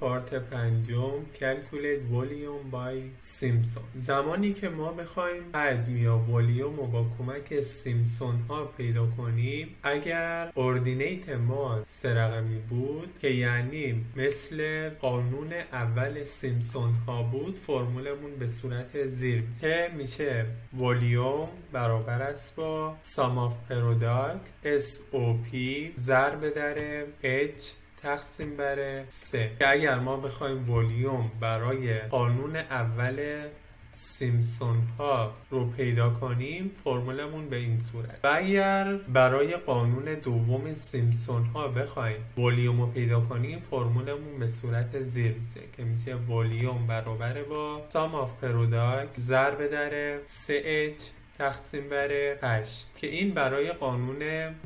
پارت پنجم Calculate Volume by Simpson. زمانی که ما بخوایم حجم یا ولیوم رو با کمک سیمپسون ها پیدا کنیم، اگر اردینیت ما 3 رقمی بود که یعنی مثل قانون اول سیمپسون ها بود، فرمولمون به صورت زیر که میشه ولیوم برابر است با Sum of Product SOP ضرب در H تقسیم بر 3. که اگر ما بخوایم ولیوم برای قانون اول سیمپسون ها رو پیدا کنیم، فرمولمون به این صورت. و اگر برای قانون دوم سیمپسون ها بخوایم ولیوم رو پیدا کنیم، فرمولمون به صورت زیر میشه که میشه ولیوم برابر با Sum of Product ضرب در 3H تقسیم بر 8 که این برای قانون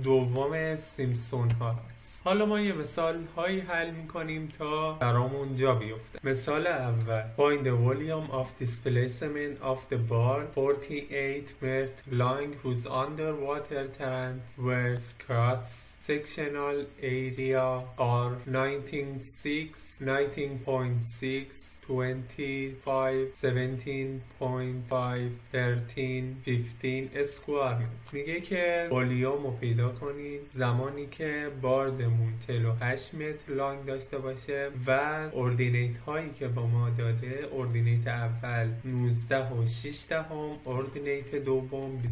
دوم سیمپسون ها است. حالا ما یه مثال هایی حل میکنیم تا برامون جا بیفته. مثال اول Find the volume of displacement of the bar 48 meter long whose underwater transverse cross sectional area are 19.6 25 17.5 13 15 اسکوار. میگه که ولیوم رو پیدا کنید زمانی که باردمون 48 متر لانگ داشته باشه و اردینیت هایی که با ما داده، اردینیت اول 19 و 6 دهم، اردینیت دوم 25،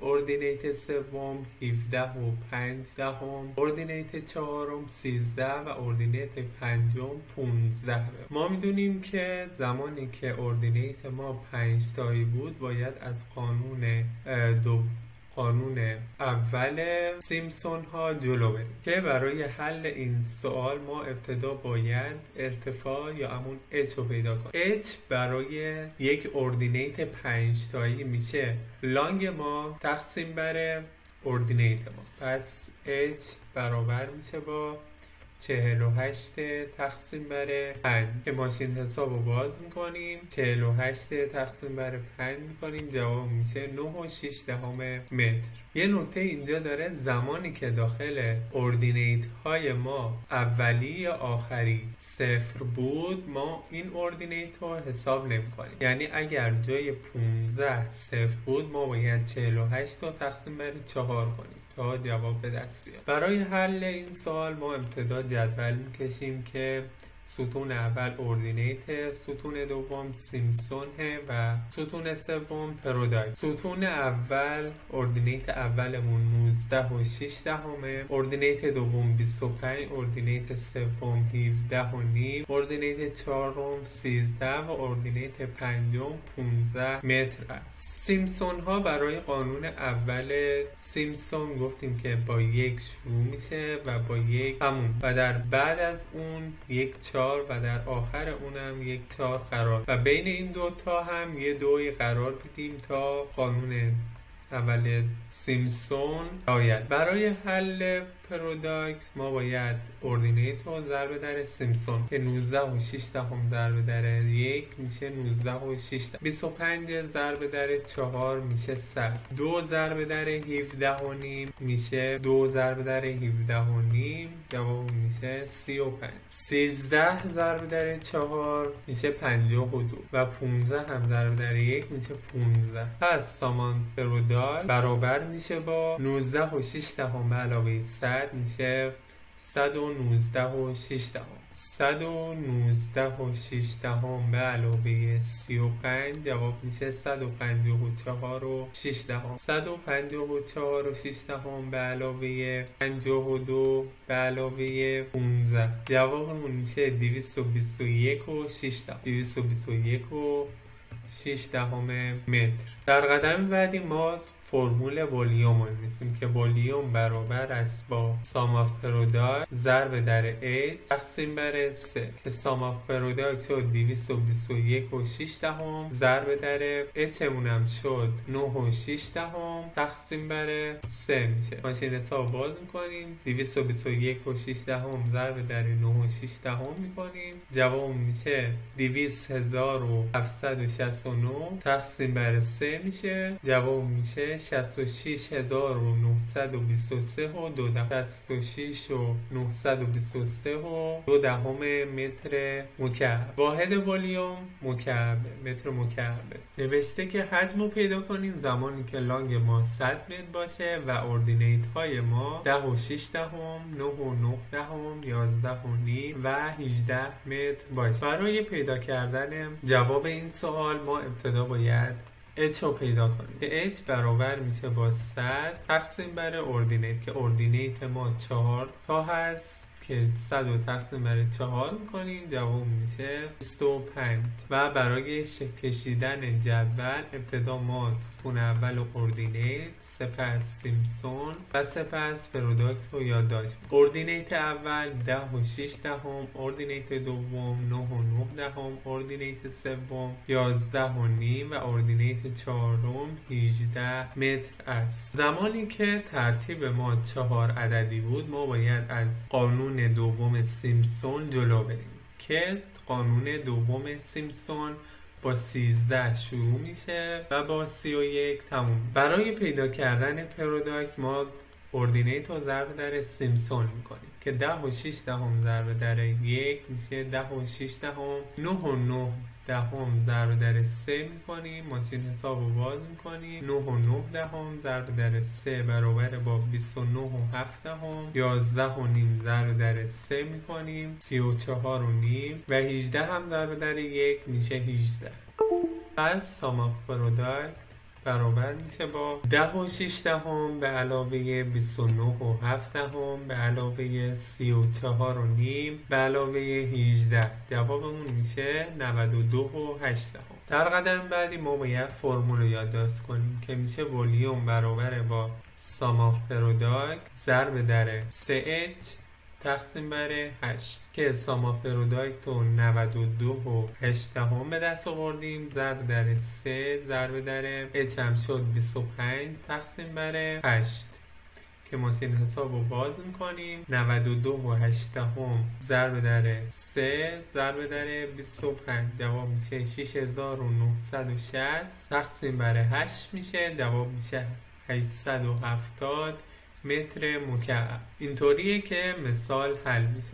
اردینیت سوم 17 و 5 دهم، اردینیت چهارم 13 و اردینیت پنجم 15. ما میدونیم که زمانی که اردینیت ما 5 تایی بود، باید از قانون اول سیمپسون ها جلو بریم که برای حل این سوال ما ابتدا باید ارتفاع یا همون H رو پیدا کنیم. H برای یک اردینیت 5 تایی میشه لانگ ما تقسیم بر اردینیت ما. پس H برابر میشه با 48 تقسیم بر 5 که ماشین حساب رو باز میکنیم، 48 تقسیم بر 5 میکنیم، جواب میشه 9 و 6 دهم متر. یه نکته اینجا داره، زمانی که داخل اردینیت های ما اولی یا آخری 0 بود، ما این اردینیت رو حساب نمی کنیم. یعنی اگر جای 15 0 بود، ما باید 48 رو تقسیم بر 4 کنیم تا جواب به دست بیاد. برای حل این سوال ما ابتدا جدول میکشیم که ستون اول اردینیت، ستون دوم سیمپسون و ستون سوم پروداکت. ستون اول اردینیت اولمون 19 و 6 دهمه، اردینیت دوم 25، اردینیت سوم 17 و نیم، اردینیت چهارم 13 و اردینیت پنجم 15 متر است. سیمپسون ها برای قانون اول سیمپسون گفتیم که با 1 شروع میشه و با 1 همون و در بعد از اون 1 4 و در آخر اونم 1 4 قرار و بین این دوتا هم یه 2 قرار بدیم تا قانون اول سیمپسون آید. برای حل پروداکت ما باید اردینیت رو ضرب در سیمپسون که 19 و 6 دهم ضرب در 1 میشه 19 و 6 دهم، 25 ضرب در 4 میشه 100، 2 ضرب در 17 و نیم میشه 2 ضرب در 17 و نیم، جواب میشه 35، 13 ضرب در 4 میشه 52 و 15 هم ضرب در 1 میشه 15. پس سامان پروداکت برابر میشه با 19 و 6 دهم به علاوه 100 میشه 119 و 6 دهم. 119 و 6 دهم به علاوه 35 جواب میشه 154 و 6 دهم. 154 و 6 دهم به علاوه 52 به علاوه 15 جوابمون میشه 221 و 6 دهم. 221 و 6 دهم متر. در قدم بعدی ما فرمول ولیوم رو می‌نویسیم که ولیوم برابر است با سام آف پروداکت ضرب در H تقسیم بر 3 که سام آف پروداکت شد 221 و 6 دهم ضرب در H مونم شد 9 و 6 دهم تقسیم بر 3 میشه. ماشین حساب باز میکنیم، 221 و 6 دهم ضرب در 9 و 6 دهم میکنیم، جواب میشه 200,769 تقسیم بر 3 میشه، جواب میشه میشه 66923 و 2 دهم 66923 و 2 دهم متر مکعب. واحد والیوم مکعب متر مکعب. نوشته که حجم رو پیدا کنین زمانی که لانگ ما 100 متر باشه و اردینیت های ما 10 و 6 دهم، 9 و 9 دهم، 11 و نیم و 18 متر باشه. برای پیدا کردن جواب این سوال ما ابتدا باید H رو پیدا کنیم که H برابر میشه با 100 تقسیم بر اردینیت که اردینیت ما 4 تا هست که 100 رو تقسیم بر 4 میکنیم جواب میشه 25. و برای کشیدن جدول ابتدا ما خون اول اردینیت، سپس سیمپسون و سپس پروداکت رو یادداشت. اردینیت اول 10 و 6 دهم، اردینیت دوم 9 و 9 دهم، اردینیت سوم 11 و نیم و اردینیت چهارم 18 متر است. زمانی که ترتیب ما 4 عددی بود ما باید از قانون دوم سیمپسون جلو بریم که قانون دوم سیمپسون با 13 شروع میشه و با 31 تموم. برای پیدا کردن پروداکت ما اردینیت رو ضرب در سیمپسون میکنیم که 10 و 6 دهم ضرب در 1 میشه 10 و 6 دهم، 9 و 9 دهم ضرب در 3 میکنیم، ماشین حساب رو باز میکنیم، 9 و 9 دهم ضرب در 3 برابر با 29 و 7 دهم، 11 و نیم ضرب در 3 میکنیم 34 و نیم و 18 هم ضرب در 1 میشه 18. پس سام آف پروداکت برابر میشه با 10 و 6 دهم به علاوه 29 و 7 دهم به علاوه 34 و نیم به علاوه 18. جوابمون میشه 92 و 8 دهم. در قدم بعدی ما باید فرمول رو یادداشت کنیم که میشه والیوم برابر با سام آف پروداکت ضرب در 3H تقسیم بر 8 که سام آف پروداکت رو 92 و 8 دهم به دست آوردیم ضرب در 3 ضرب در H هم شد 25 تقسیم بر 8 که ماشین حساب رو باز میکنیم 92 و 8 دهم ضرب در 3 ضرب در 25 جواب میشه 6960 تقسیم بر 8 میشه جواب میشه 870 متر مکعب. اینطوریه که مثال حل میشه.